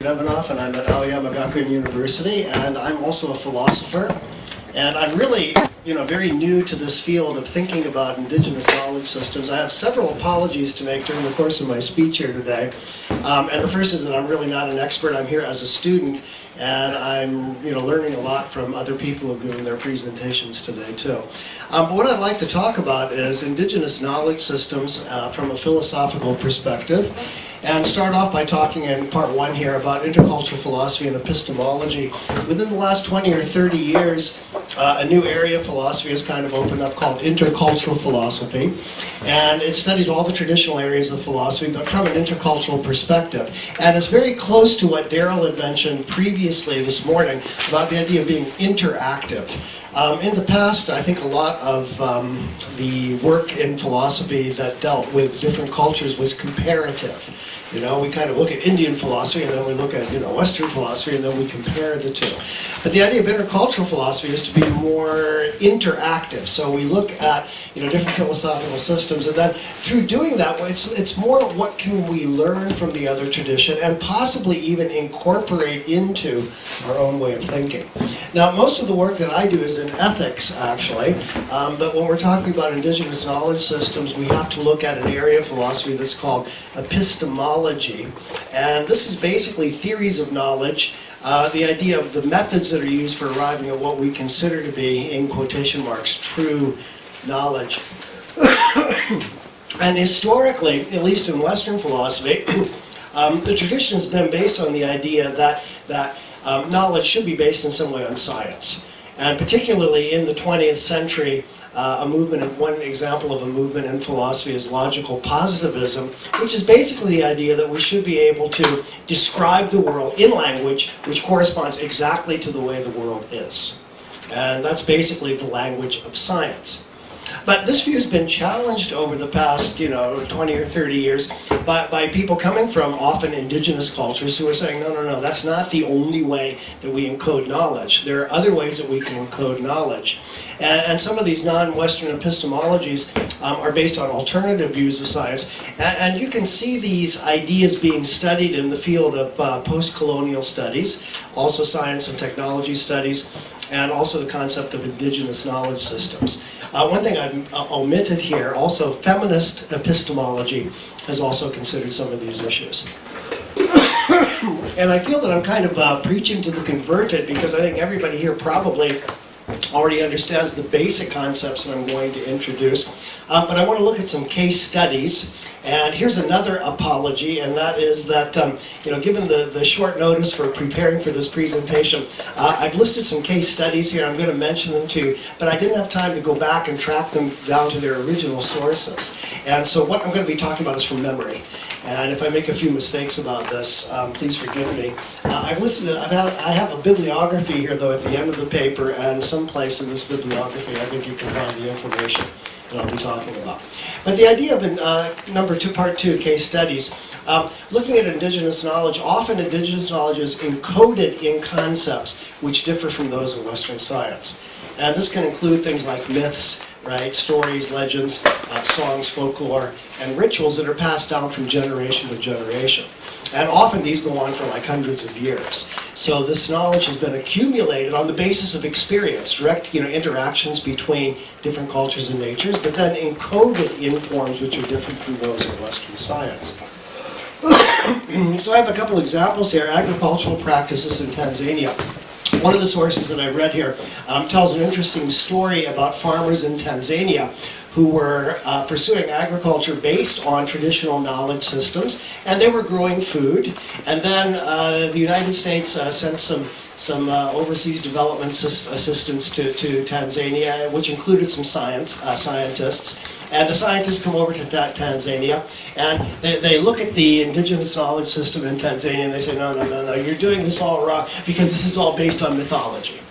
Evanoff, and I'm at Aoyama Gakuin University, and I'm also a philosopher. And I'm really, very new to this field of thinking about indigenous knowledge systems. I have several apologies to make during the course of my speech here today. And the first is that I'm really not an expert. I'm here as a student, and I'm, learning a lot from other people who have given their presentations today too. But what I'd like to talk about is indigenous knowledge systems from a philosophical perspective. And start off by talking in part one here about intercultural philosophy and epistemology. Within the last 20 or 30 years, a new area of philosophy has kind of opened up called intercultural philosophy. And it studies all the traditional areas of philosophy, but from an intercultural perspective. And it's very close to what Daryl had mentioned previously this morning about the idea of being interactive. In the past, I think a lot of the work in philosophy that dealt with different cultures was comparative. We kind of look at Indian philosophy, and then we look at, Western philosophy, and then we compare the two. But the idea of intercultural philosophy is to be more interactive. So we look at, different philosophical systems, and then through doing that, it's more what can we learn from the other tradition, and possibly even incorporate into our own way of thinking. Now, most of the work that I do is in ethics, actually, but when we're talking about indigenous knowledge systems, we have to look at an area of philosophy that's called epistemology. And this is basically theories of knowledge, the idea of the methods that are used for arriving at what we consider to be, in quotation marks, true knowledge. And historically, at least in Western philosophy, the tradition has been based on the idea that knowledge should be based in some way on science. And particularly in the 20th century, one example of a movement in philosophy is logical positivism, which is basically the idea that we should be able to describe the world in language which corresponds exactly to the way the world is. And that's basically the language of science. But this view has been challenged over the past, 20 or 30 years by people coming from often indigenous cultures who are saying, no, that's not the only way that we encode knowledge. There are other ways that we can encode knowledge. And some of these non-Western epistemologies are based on alternative views of science. And you can see these ideas being studied in the field of post-colonial studies, also science and technology studies, and also the concept of indigenous knowledge systems. One thing I've omitted here, also feminist epistemology has also considered some of these issues. And I feel that I'm kind of preaching to the converted, because I think everybody here probably already understands the basic concepts that I'm going to introduce. But I want to look at some case studies. And here's another apology, and that is that, given the short notice for preparing for this presentation, I've listed some case studies here. I'm going to mention them to you, but I didn't have time to go back and track them down to their original sources. And so what I'm going to be talking about is from memory. And if I make a few mistakes about this, please forgive me. I have a bibliography here, though, at the end of the paper, and someplace in this bibliography, I think you can find the information that I'll be talking about. But the idea of part two, case studies, looking at indigenous knowledge, often indigenous knowledge is encoded in concepts which differ from those of Western science. And this can include things like myths, right, stories, legends, songs, folklore, and rituals that are passed down from generation to generation. And often these go on for like hundreds of years. So this knowledge has been accumulated on the basis of experience, direct interactions between different cultures and natures, but then encoded in forms which are different from those of Western science. So I have a couple examples here. Agricultural practices in Tanzania. One of the sources that I read here tells an interesting story about farmers in Tanzania who were pursuing agriculture based on traditional knowledge systems, and they were growing food. And then the United States sent some overseas development assistance to Tanzania, which included some scientists. And the scientists come over to Tanzania, and they look at the indigenous knowledge system in Tanzania, and they say, no, you're doing this all wrong, because this is all based on mythology.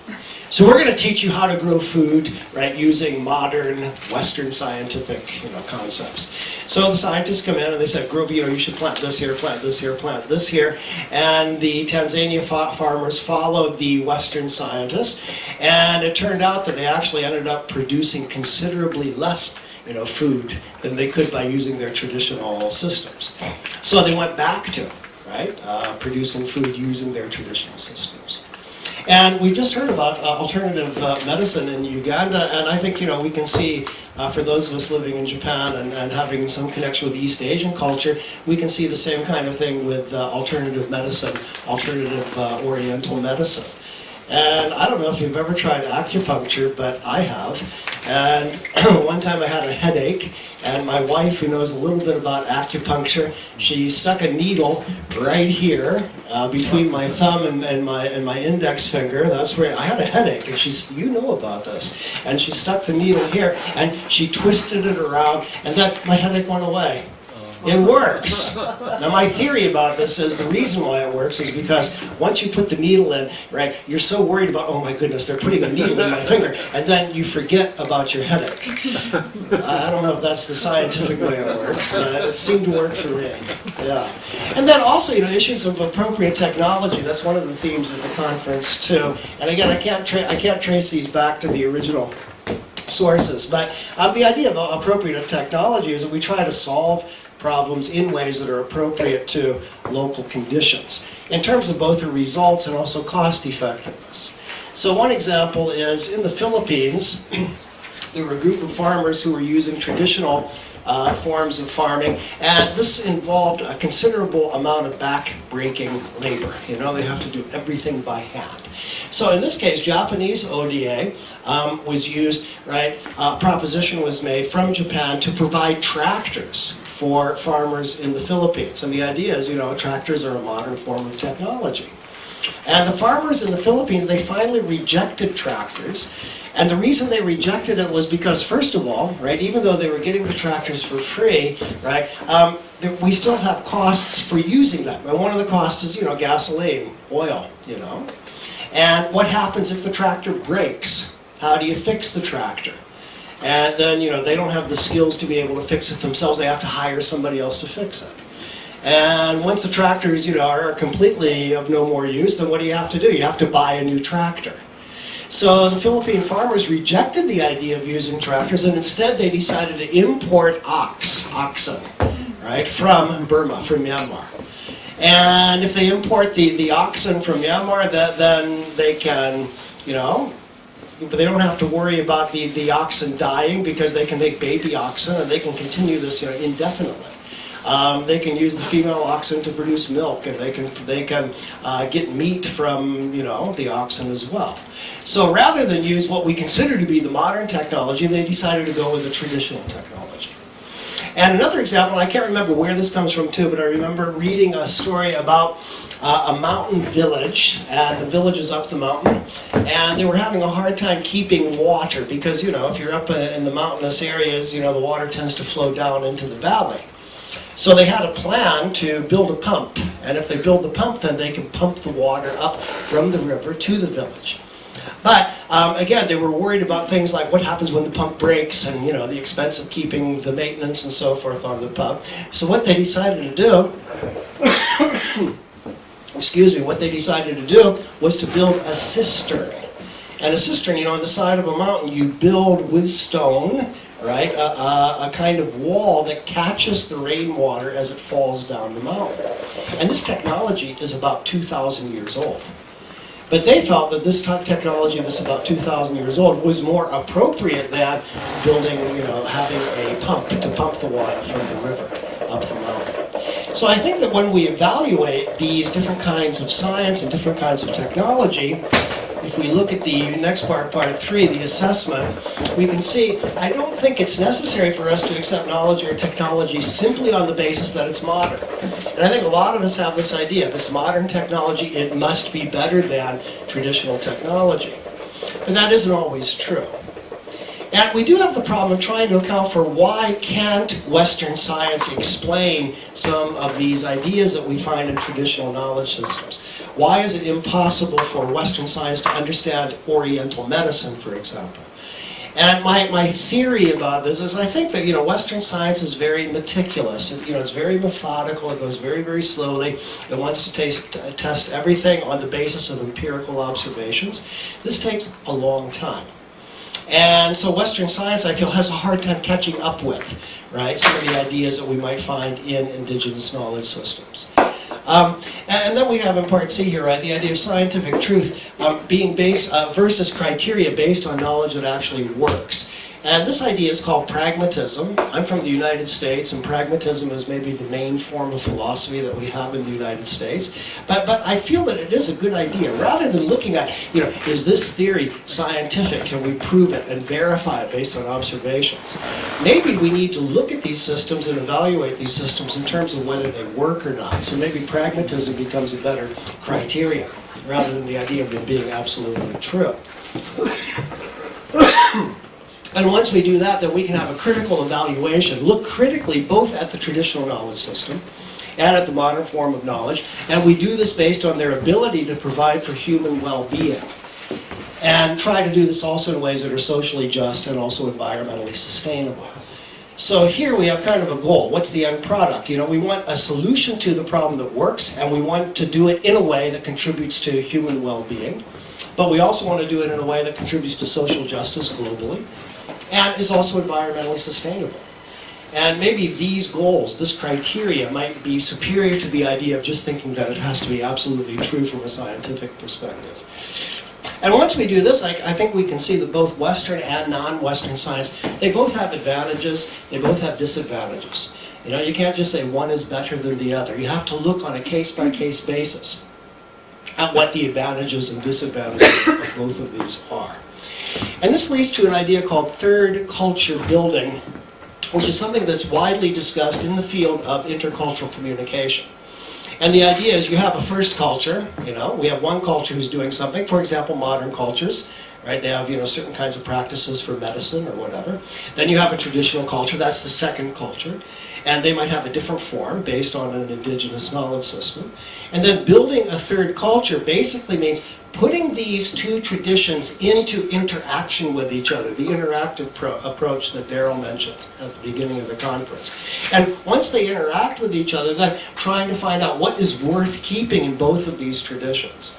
So we're going to teach you how to grow food, right, using modern Western scientific, concepts. So the scientists come in and they say, you should plant this here, plant this here, plant this here. And the Tanzania farmers followed the Western scientists, and it turned out that they actually ended up producing considerably less food than they could by using their traditional systems. So they went back to right? Producing food using their traditional systems. And we just heard about alternative medicine in Uganda, and I think, we can see, for those of us living in Japan and having some connection with East Asian culture, we can see the same kind of thing with alternative medicine, alternative Oriental medicine. And I don't know if you've ever tried acupuncture, but I have. And one time I had a headache, and my wife, who knows a little bit about acupuncture, she stuck a needle right here between my thumb and my index finger. That's where I had a headache, and she said, "You know about this." And she stuck the needle here, and she twisted it around, and then my headache went away. It works. Now my theory about this is the reason why it works is because once you put the needle in, right, you're so worried about, oh my goodness, they're putting a needle in my finger, and then you forget about your headache. I don't know if that's the scientific way it works, but it seemed to work for me. Yeah. And then also, issues of appropriate technology. That's one of the themes of the conference too. And again, I can't trace these back to the original sources, but the idea of appropriate technology is that we try to solve problems in ways that are appropriate to local conditions, in terms of both the results and also cost effectiveness. So one example is in the Philippines, there were a group of farmers who were using traditional forms of farming, and this involved a considerable amount of back-breaking labor. They have to do everything by hand. So in this case, Japanese ODA was used, right? A proposition was made from Japan to provide tractors for farmers in the Philippines. And the idea is, tractors are a modern form of technology. And the farmers in the Philippines, they finally rejected tractors. And the reason they rejected it was because, first of all, right, even though they were getting the tractors for free, right, we still have costs for using them. And one of the costs is, gasoline, oil, And what happens if the tractor breaks? How do you fix the tractor? And then, they don't have the skills to be able to fix it themselves. They have to hire somebody else to fix it. And once the tractors, are completely of no more use, then what do? You have to buy a new tractor. So the Philippine farmers rejected the idea of using tractors, and instead they decided to import oxen, right, from Burma, from Myanmar. And if they import the oxen from Myanmar, then they can, but they don't have to worry about the oxen dying, because they can make baby oxen, and they can continue this indefinitely. They can use the female oxen to produce milk, and they can get meat from the oxen as well. So rather than use what we consider to be the modern technology, they decided to go with the traditional technology. And another example, I can't remember where this comes from too, but I remember reading a story about a mountain village, and the village is up the mountain, and they were having a hard time keeping water, because if you're up in the mountainous areas, the water tends to flow down into the valley. So they had a plan to build a pump, and if they build the pump, then they can pump the water up from the river to the village. But again, they were worried about things like what happens when the pump breaks, and the expense of keeping the maintenance and so forth on the pump. So what they decided to do, was to build a cistern. And a cistern, on the side of a mountain, you build with stone, right, a kind of wall that catches the rainwater as it falls down the mountain. And this technology is about 2,000 years old. But they felt that this technology that's about 2,000 years old was more appropriate than building, having a pump to pump the water from the river up the mountain. So I think that when we evaluate these different kinds of science and different kinds of technology, if we look at the next part 3, the assessment, we can see, I don't think it's necessary for us to accept knowledge or technology simply on the basis that it's modern. And I think a lot of us have this idea, if it's modern technology, it must be better than traditional technology. But that isn't always true. And we do have the problem of trying to account for why can't Western science explain some of these ideas that we find in traditional knowledge systems. Why is it impossible for Western science to understand Oriental medicine, for example? And my theory about this is I think that Western science is very meticulous. It's very methodical. It goes very, very slowly. It wants to test everything on the basis of empirical observations. This takes a long time. And so Western science, I feel, has a hard time catching up with, right, some of the ideas that we might find in indigenous knowledge systems. And then we have in part C here, right, the idea of scientific truth being based versus criteria based on knowledge that actually works. And this idea is called pragmatism. I'm from the United States, and pragmatism is maybe the main form of philosophy that we have in the United States. But I feel that it is a good idea. Rather than looking at, is this theory scientific? Can we prove it and verify it based on observations? Maybe we need to look at these systems and evaluate these systems in terms of whether they work or not. So maybe pragmatism becomes a better criteria, rather than the idea of it being absolutely true. And once we do that, then we can have a critical evaluation, look critically both at the traditional knowledge system and at the modern form of knowledge, and we do this based on their ability to provide for human well-being, and try to do this also in ways that are socially just and also environmentally sustainable. So here we have kind of a goal. What's the end product? We want a solution to the problem that works, and we want to do it in a way that contributes to human well-being, but we also want to do it in a way that contributes to social justice globally, and is also environmentally sustainable. And maybe these goals, this criteria, might be superior to the idea of just thinking that it has to be absolutely true from a scientific perspective. And once we do this, I think we can see that both Western and non-Western science, they both have advantages, they both have disadvantages. You can't just say one is better than the other. You have to look on a case-by-case basis at what the advantages and disadvantages of both of these are. And this leads to an idea called third culture building, which is something that's widely discussed in the field of intercultural communication. And the idea is you have a first culture, we have one culture who's doing something, for example, modern cultures, right? They have, certain kinds of practices for medicine or whatever. Then you have a traditional culture, that's the second culture. And they might have a different form based on an indigenous knowledge system. And then building a third culture basically means putting these two traditions into interaction with each other, the interactive approach that Daryl mentioned at the beginning of the conference. And once they interact with each other, then trying to find out what is worth keeping in both of these traditions.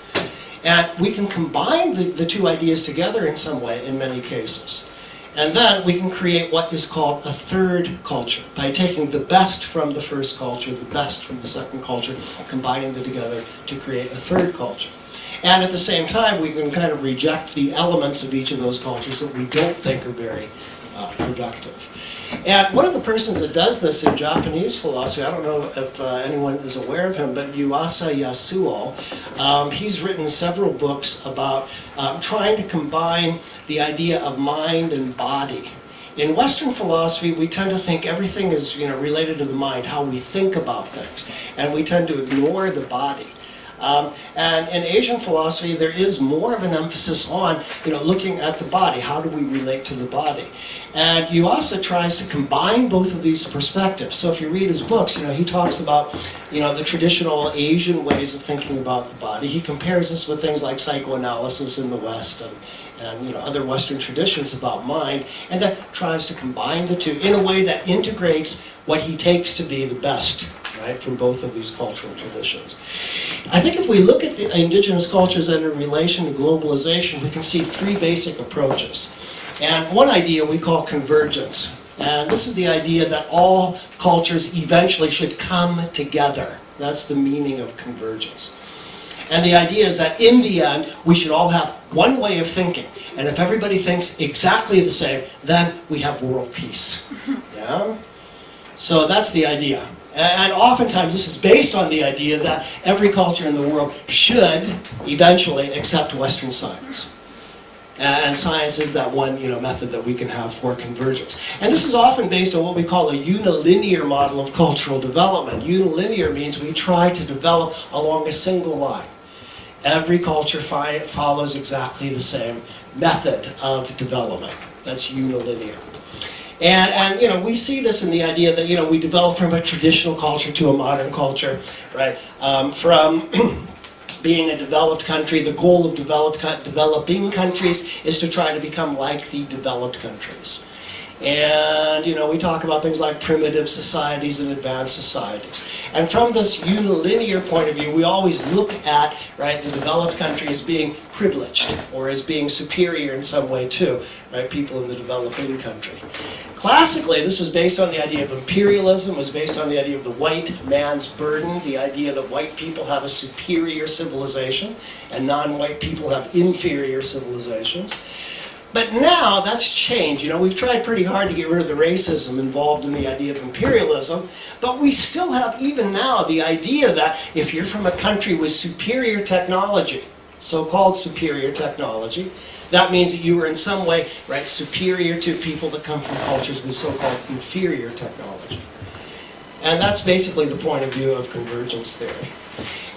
And we can combine the two ideas together in some way in many cases. And then we can create what is called a third culture by taking the best from the first culture, the best from the second culture, combining them together to create a third culture. And at the same time, we can kind of reject the elements of each of those cultures that we don't think are very productive. And one of the persons that does this in Japanese philosophy, I don't know if anyone is aware of him, but Yuasa Yasuo, he's written several books about trying to combine the idea of mind and body. In Western philosophy, we tend to think everything is related to the mind, how we think about things, and we tend to ignore the body. And in Asian philosophy, there is more of an emphasis on, looking at the body. How do we relate to the body? And Yuasa tries to combine both of these perspectives. So if you read his books, he talks about, the traditional Asian ways of thinking about the body. He compares this with things like psychoanalysis in the West and other Western traditions about mind, and then tries to combine the two in a way that integrates what he takes to be the best, right, from both of these cultural traditions. I think if we look at the indigenous cultures and in relation to globalization, we can see three basic approaches. And one idea we call convergence. And this is the idea that all cultures eventually should come together. That's the meaning of convergence. And the idea is that in the end, we should all have one way of thinking. And if everybody thinks exactly the same, then we have world peace. Yeah? So that's the idea. And oftentimes this is based on the idea that every culture in the world should eventually accept Western science. And science is that one method that we can have for convergence. And this is often based on what we call a unilinear model of cultural development. Unilinear means we try to develop along a single line. Every culture follows exactly the same method of development. That's unilinear. And we see this in the idea that we develop from a traditional culture to a modern culture, right? From being a developed country, the goal of developing countries is to try to become like the developed countries. And, we talk about things like primitive societies and advanced societies. And from this unilinear point of view, we always look at, right, the developed country as being privileged or as being superior in some way to, right, people in the developing country. Classically, this was based on the idea of imperialism, was based on the idea of the white man's burden, the idea that white people have a superior civilization and non-white people have inferior civilizations. But now that's changed. We've tried pretty hard to get rid of the racism involved in the idea of imperialism, but we still have, even now, the idea that if you're from a country with superior technology, so-called superior technology, that means that you were in some way, right, superior to people that come from cultures with so-called inferior technology. And that's basically the point of view of convergence theory.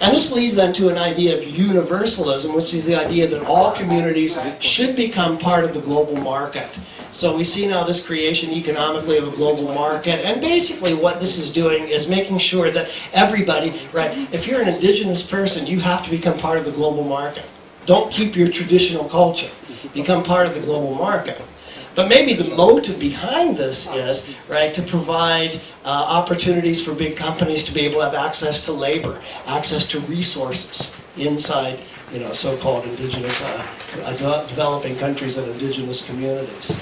And this leads then to an idea of universalism, which is the idea that all communities should become part of the global market. So we see now this creation economically of a global market, and basically what this is doing is making sure that everybody, right, if you're an indigenous person, you have to become part of the global market. Don't keep your traditional culture. Become part of the global market. But maybe the motive behind this is, right, to provide opportunities for big companies to be able to have access to labor, access to resources inside, so-called indigenous, developing countries and indigenous communities.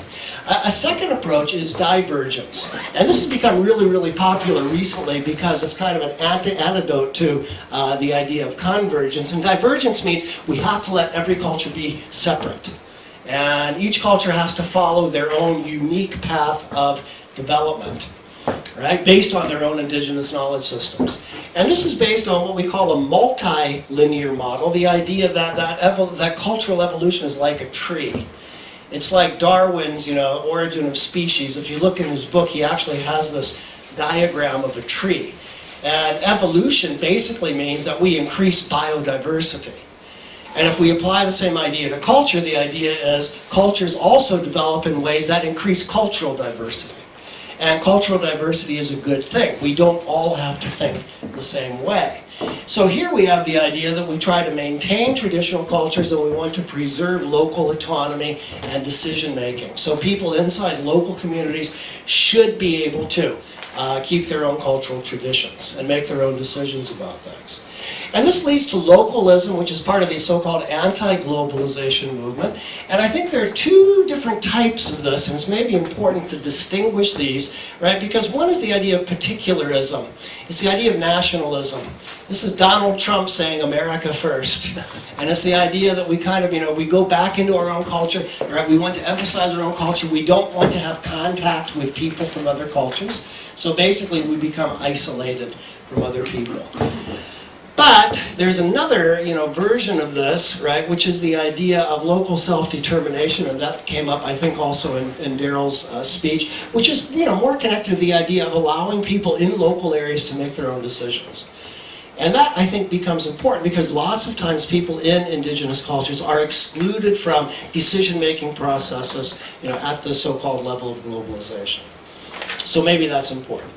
A second approach is divergence. And this has become really, really popular recently because it's kind of an antidote to the idea of convergence. And divergence means we have to let every culture be separate. And each culture has to follow their own unique path of development, right, based on their own indigenous knowledge systems. And this is based on what we call a multi-linear model, the idea that cultural evolution is like a tree. It's like Darwin's, Origin of Species. If you look in his book, he actually has this diagram of a tree. And evolution basically means that we increase biodiversity. And if we apply the same idea to culture, the idea is cultures also develop in ways that increase cultural diversity. And cultural diversity is a good thing. We don't all have to think the same way. So here we have the idea that we try to maintain traditional cultures and we want to preserve local autonomy and decision making. So people inside local communities should be able to keep their own cultural traditions and make their own decisions about things. And this leads to localism, which is part of the so-called anti-globalization movement. And I think there are two different types of this, and it's maybe important to distinguish these, right? Because one is the idea of particularism. It's the idea of nationalism. This is Donald Trump saying America first. And it's the idea that we kind of, we go back into our own culture, right? We want to emphasize our own culture. We don't want to have contact with people from other cultures. So basically we become isolated from other people. But there's another, version of this, right, which is the idea of local self-determination, and that came up, I think, also in Daryl's speech, which is, more connected to the idea of allowing people in local areas to make their own decisions. And that, I think, becomes important because lots of times people in indigenous cultures are excluded from decision-making processes, at the so-called level of globalization. So maybe that's important.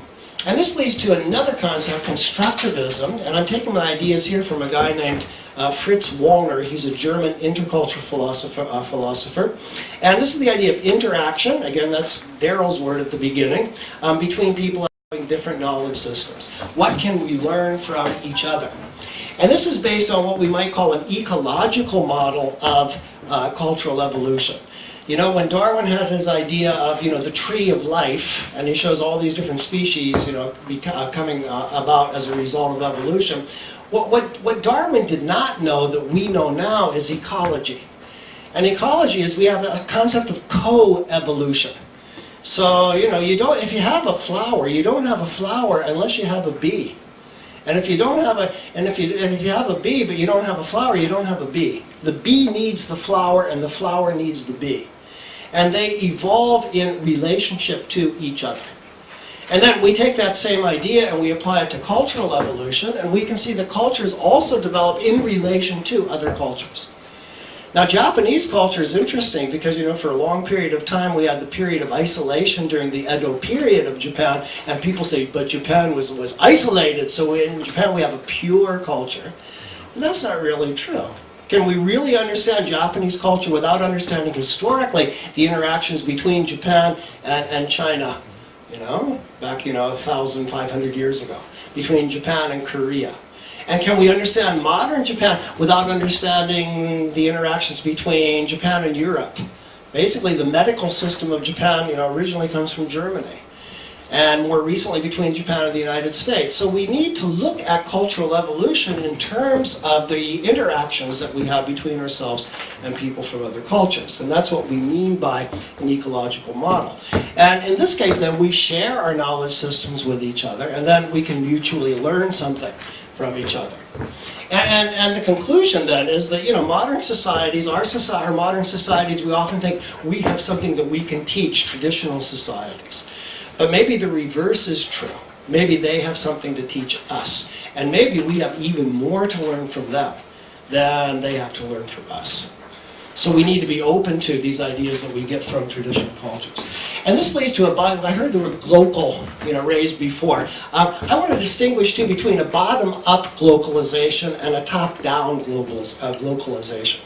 And this leads to another concept, constructivism, and I'm taking my ideas here from a guy named Fritz Wallner. He's a German intercultural philosopher. And this is the idea of interaction, again that's Daryl's word at the beginning, between people having different knowledge systems. What can we learn from each other? And this is based on what we might call an ecological model of cultural evolution. When Darwin had his idea of, the tree of life, and he shows all these different species, coming about as a result of evolution, what Darwin did not know that we know now is ecology. And ecology is we have a concept of co-evolution. So, if you have a flower, you don't have a flower unless you have a bee. And if you don't have if you have a bee but you don't have a flower, you don't have a bee. The bee needs the flower and the flower needs the bee. And they evolve in relationship to each other. And then we take that same idea and we apply it to cultural evolution, and we can see that cultures also develop in relation to other cultures. Now, Japanese culture is interesting because, for a long period of time we had the period of isolation during the Edo period of Japan, and people say, but Japan was isolated, so in Japan we have a pure culture. And that's not really true. Can we really understand Japanese culture without understanding historically the interactions between Japan and China, back, 1,500 years ago, between Japan and Korea? And can we understand modern Japan without understanding the interactions between Japan and Europe? Basically, the medical system of Japan, originally comes from Germany, and more recently between Japan and the United States. So we need to look at cultural evolution in terms of the interactions that we have between ourselves and people from other cultures. And that's what we mean by an ecological model. And in this case, then, we share our knowledge systems with each other, and then we can mutually learn something from each other. And the conclusion then is that, modern societies, our modern societies, we often think we have something that we can teach traditional societies. But maybe the reverse is true. Maybe they have something to teach us. And maybe we have even more to learn from them than they have to learn from us. So we need to be open to these ideas that we get from traditional cultures. And this leads to I heard the word global, raised before. I want to distinguish, too, between a bottom-up globalization and a top-down globalization.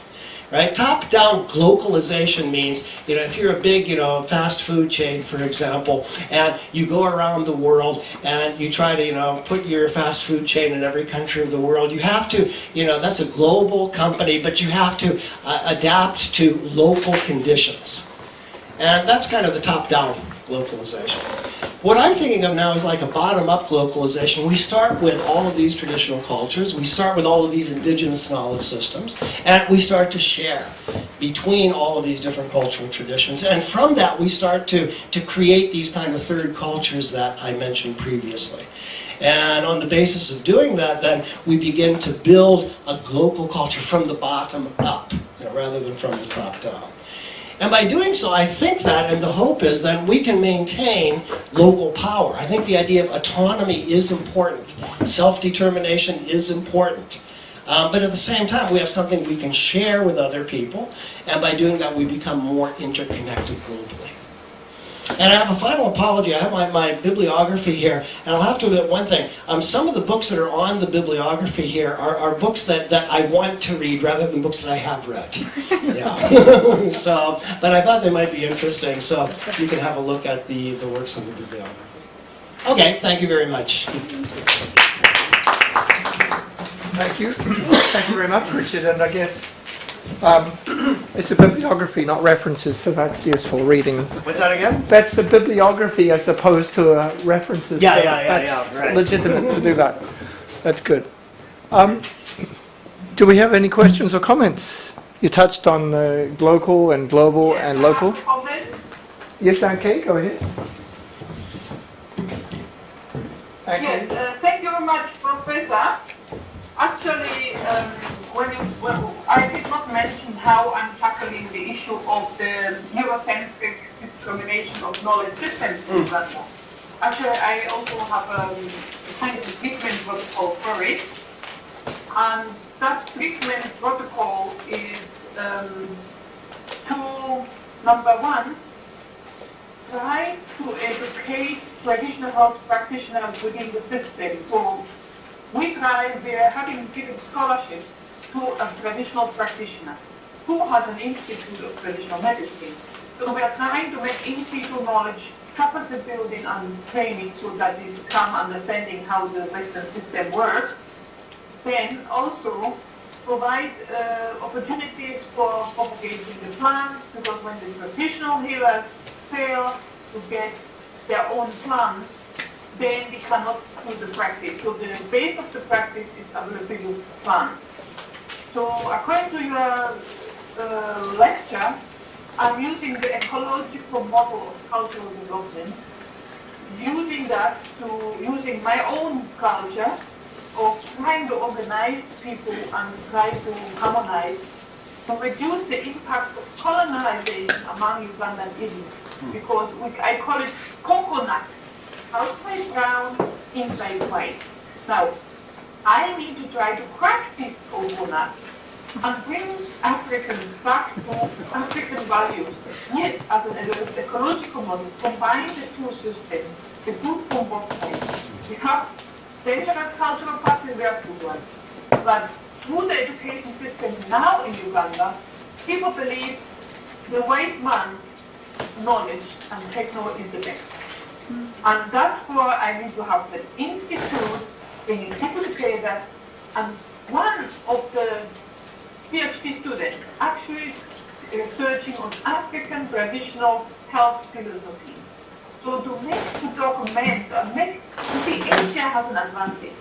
Right? Top-down globalization means, if you're a big, fast food chain, for example, and you go around the world and you try to, put your fast food chain in every country of the world, you have to, that's a global company, but you have to adapt to local conditions. And that's kind of the top-down globalization. What I'm thinking of now is like a bottom-up globalization. We start with all of these traditional cultures, we start with all of these indigenous knowledge systems, and we start to share between all of these different cultural traditions. And from that, we start to create these kind of third cultures that I mentioned previously. And on the basis of doing that, then, we begin to build a global culture from the bottom up, rather than from the top down. And by doing so, I think that, and the hope is that we can maintain local power. I think the idea of autonomy is important. Self-determination is important. But at the same time, we have something we can share with other people, and by doing that, we become more interconnected globally. And I have a final apology. I have my bibliography here, and I'll have to admit one thing. Some of the books that are on the bibliography here are books that I want to read rather than books that I have read. Yeah. But I thought they might be interesting, so you can have a look at the works in the bibliography. Okay, thank you very much. Thank you. Thank you very much, Richard. And I guess it's a bibliography, not references, so that's useful reading. What's that again? That's the bibliography as opposed to references. Yeah, so yeah, right. Legitimate to do that. That's good. Do we have any questions or comments? You touched on local and global and local. Yes, okay, go ahead. Yes, thank you very much, Professor. Actually, I did not mention how I'm tackling the issue of the Eurocentric discrimination of knowledge systems in Russia. Actually, I also have a kind of treatment protocol for it. And that treatment protocol is to, number one, try to educate traditional health practitioners within the system. So we are having given scholarships to a traditional practitioner who has an institute of traditional medicine. So we are trying to make in-situ knowledge capacity building and training so that they become understanding how the Western system works. Then also provide opportunities for propagating the plants, because when the traditional healers fail to get their own plants, then they cannot do the practice. So the base of the practice is availability of plants. So according to your lecture, I'm using the ecological model of cultural development, using my own culture of trying to organize people and try to harmonize to reduce the impact of colonization among Ugandan Indians. Because I call it coconut, outside brown, inside white. Now, I need to try to crack this coconut and bring Africans back to African values. Yes, as an ecological model, combine the two systems, the good from both sides. We have traditional cultural practice, we have good ones. But through the education system now in Uganda, people believe the white man's knowledge and techno is the best. And that's why I need to have the institute bringing people together. And one of the PhD students actually researching on African traditional health philosophy. So to document, you see, Asia has an advantage.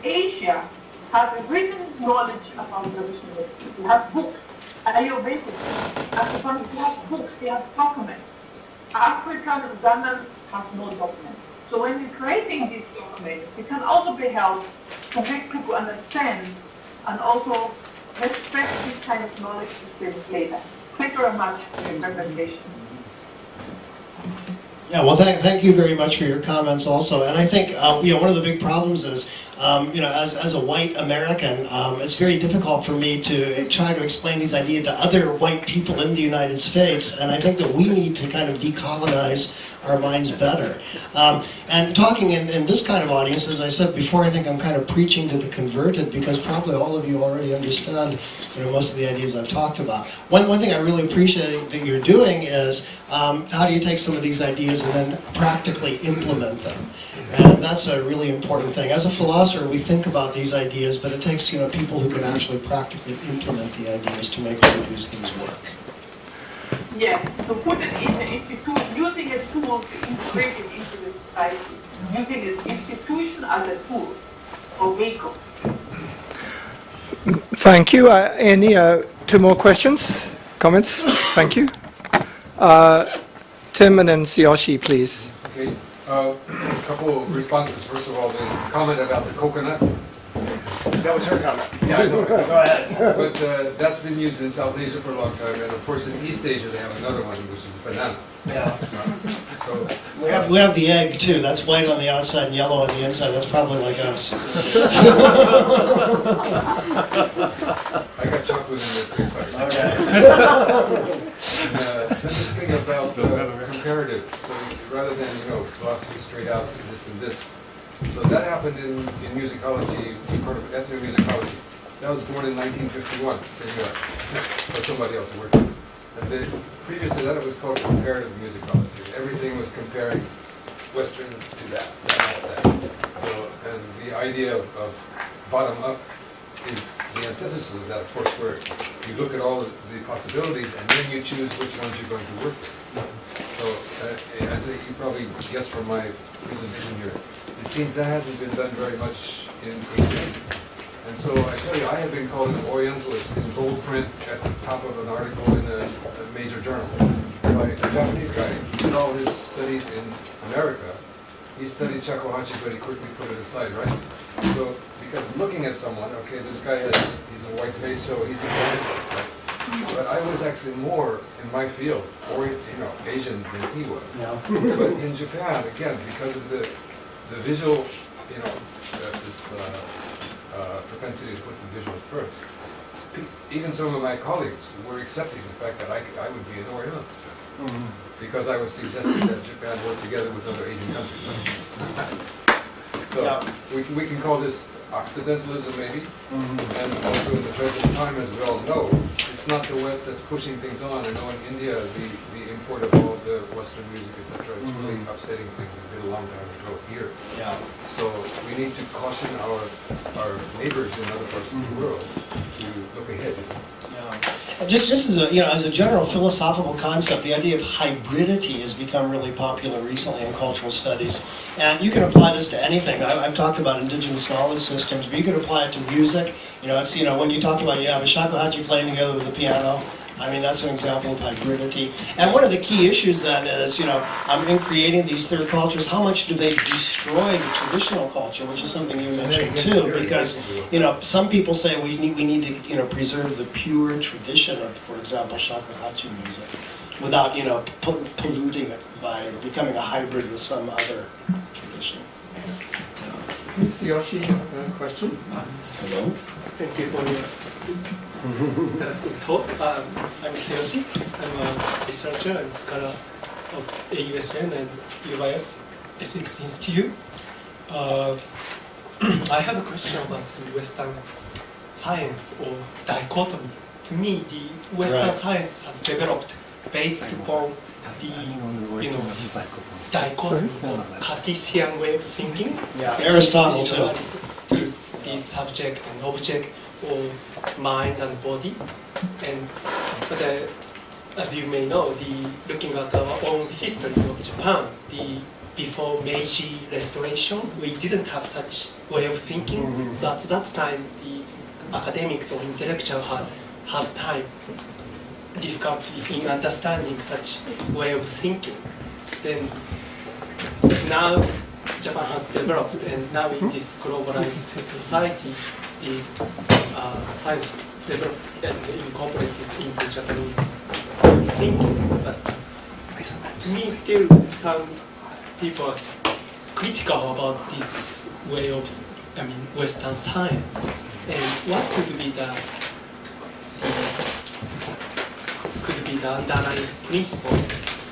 Asia has a written knowledge about traditional medicine. We have books, Ayurvedic. Africans have books, they have documents. African and Ugandan have no documents. So when we're creating these documents, it can also be helped to make people understand and also respect this kind of knowledge systems later. Thank you very much for your presentation. Yeah, well, thank you very much for your comments also. And I think, one of the big problems is, as a white American, it's very difficult for me to try to explain these ideas to other white people in the United States. And I think that we need to kind of decolonize our minds better. And talking in this kind of audience, as I said before, I think I'm kind of preaching to the converted, because probably all of you already understand most of the ideas I've talked about. One thing I really appreciate that you're doing is how do you take some of these ideas and then practically implement them? And that's a really important thing. As a philosopher, we think about these ideas, but it takes people who can actually practically implement the ideas to make all of these things work. Yes, to put it in the institution, using a tool to integrate it into the society, using the institution as a tool or vehicle. Thank you. Any two more questions, comments? Thank you. Tim and then Tsuyoshi, please. Okay. A couple of responses. First of all, the comment about the coconut. That was her comment. Yeah, I know. Go ahead. But that's been used in South Asia for a long time, and of course in East Asia they have another one, which is the banana. Yeah. So We have the egg too. That's white on the outside and yellow on the inside. That's probably like us. I got chocolate in there too. Sorry. Okay. And this thing about comparative. So rather than philosophy straight out, this and this. So that happened in musicology. You've heard of ethnomusicology. That was born in 1951. Same year. But somebody else worked on it. And previous to that, it was called comparative musicology. Everything was comparing Western to that. So, and the idea of bottom up is the antithesis of that, of course, where you look at all the possibilities and then you choose which ones you're going to work with. So, as you probably guessed from my presentation here, it seems that hasn't been done very much in Asia. And so I tell you, I have been called an Orientalist in bold print at the top of an article in a major journal by a Japanese guy. He did all his studies in America. He studied shakuhachi, but he quickly put it aside, right? So, because looking at someone, okay, this guy he's a white face, so he's an Orientalist, right? But I was actually more in my field, Asian than he was. Yeah. But in Japan, again, because of the visual, this propensity to put the visual first, even some of my colleagues were accepting the fact that I would be an Orientalist. Because I was suggesting that Japan work together with other Asian countries. So we can call this Occidentalism maybe, and also in the present time, as we all know, it's not the West that's pushing things on. I know in India, the import of all the Western music, etc., is really upsetting things. It did a long time ago here. Yeah. So we need to caution our neighbors in other parts of the world to look ahead. Yeah. Just as a general philosophical concept, the idea of hybridity has become really popular recently in cultural studies, and you can apply this to anything. I've talked about indigenous knowledge systems, but you can apply it to music. It's when you talk about you have a shakuhachi playing together with a piano. I mean, that's an example of hybridity. And one of the key issues then is, in creating these third cultures, how much do they destroy the traditional culture, which is something you mentioned too, because, some people say we need to, preserve the pure tradition of, for example, shakuhachi music, without, polluting it by becoming a hybrid with some other tradition. Tsuyoshi, a question? Hello? Thank you for your interesting talk. I'm Tsuyoshi. I'm a researcher and scholar of AUSN and UIS Ethics Institute. I have a question about the Western science or dichotomy to me, the Western Right. science has developed based upon the dichotomy of Cartesian way of thinking. Yeah, which Aristotle is, too. To the subject and object, or mind and body. But as you may know, looking at our own history of Japan, before Meiji Restoration, we didn't have such way of thinking. Mhm. So at that time, the academics or intellectual had hard time, difficulty in understanding such way of thinking. Then now Japan has developed, and now in this globalized society, the science developed and incorporated into Japanese thinking. But to me, still some people are critical about this way of, Western science. And what could be the underlying principle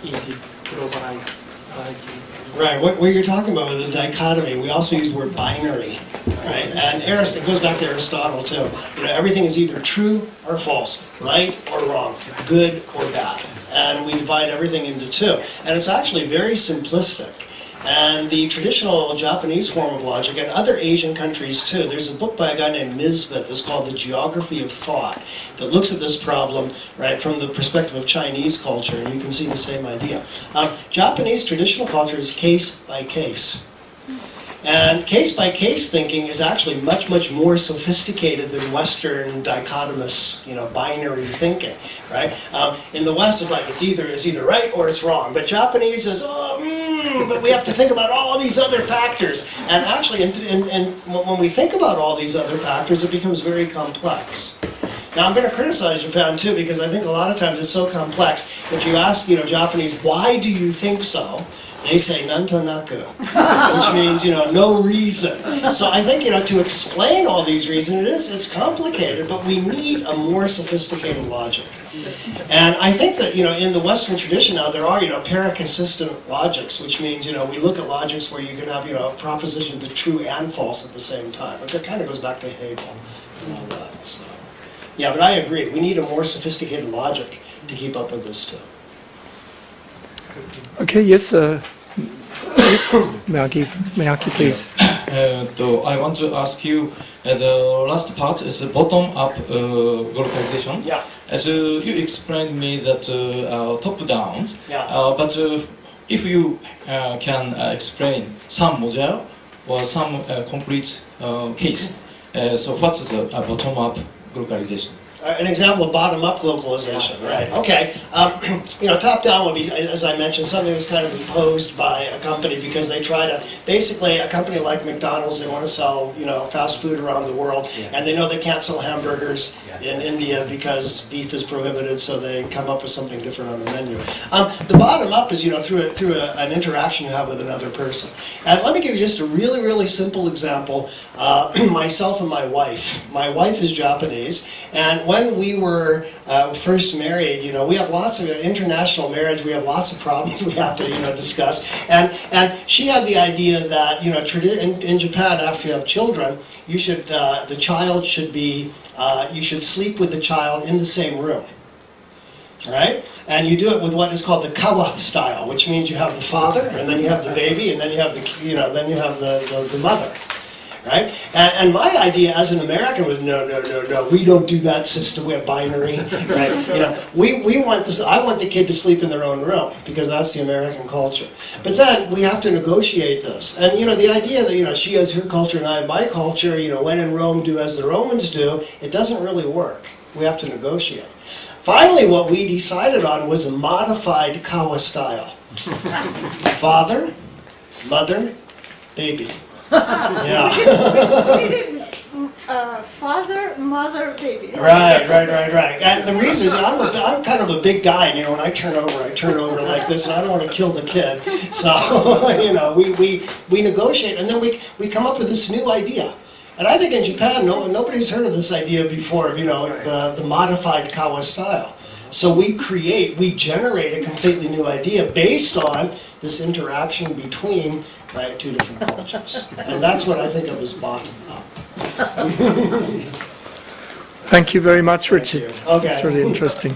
in this globalized society? Right, what you're talking about with the dichotomy, we also use the word binary, right? And it goes back to Aristotle too. Everything is either true or false, right or wrong, good or bad. And we divide everything into two. And it's actually very simplistic. And the traditional Japanese form of logic, and other Asian countries too, there's a book by a guy named Nisbet that's called The Geography of Thought that looks at this problem right from the perspective of Chinese culture, and you can see the same idea. Japanese traditional culture is case by case. And case-by-case thinking is actually much, much more sophisticated than Western dichotomous, binary thinking, right? In the West, it's like it's either right or it's wrong. But Japanese is, but we have to think about all these other factors. And actually, and when we think about all these other factors, it becomes very complex. Now, I'm going to criticize Japan too, because I think a lot of times it's so complex. If you ask, Japanese, why do you think so? They say nantonaku, which means, no reason. So I think, to explain all these reasons, it's complicated, but we need a more sophisticated logic. And I think that, in the Western tradition now, there are, paraconsistent logics, which means, we look at logics where you can have, a proposition the true and false at the same time. It kind of goes back to Hegel and all that. So, yeah, but I agree. We need a more sophisticated logic to keep up with this too. Okay, yes, yes, Miyaki, please. I want to ask you, the last part is the bottom-up globalization. Yeah. As you explained me that top-down, Yeah. but if you can explain some model or some concrete case, so what's the bottom-up globalization? An example of bottom-up globalization, right? Okay. Top-down would be, as I mentioned, something that's kind of imposed by a company because they try to, basically, a company like McDonald's, they want to sell, fast food around the world, and they know they can't sell hamburgers in India because beef is prohibited, so they come up with something different on the menu. The bottom-up is, through an interaction you have with another person. And let me give you just a really, really simple example. Myself and my wife. My wife is Japanese, and when we were first married, we have lots of international marriage. We have lots of problems we have to, discuss. And she had the idea that, in Japan, after you have children, you should the child should be you should sleep with the child in the same room. All right, and you do it with what is called the kawa style, which means you have the father, and then you have the baby, and then you have the mother. Right? And my idea as an American was no, we don't do that system, we have binary, right? We want this, I want the kid to sleep in their own room because that's the American culture. But then we have to negotiate this. And the idea that, she has her culture and I have my culture, when in Rome do as the Romans do, it doesn't really work. We have to negotiate. Finally, what we decided on was a modified kawa style. Father, mother, baby. Yeah. We didn't. Father, mother, baby. Right. And the reason is I'm kind of a big guy, and when I turn over like this, and I don't want to kill the kid. So, we negotiate, and then we come up with this new idea. And I think in Japan, nobody's heard of this idea before, the modified kawa style. So we generate a completely new idea based on this interaction between two different cultures. And that's what I think of as bottom up. Thank you very much, Richard. you. Okay. It's really interesting.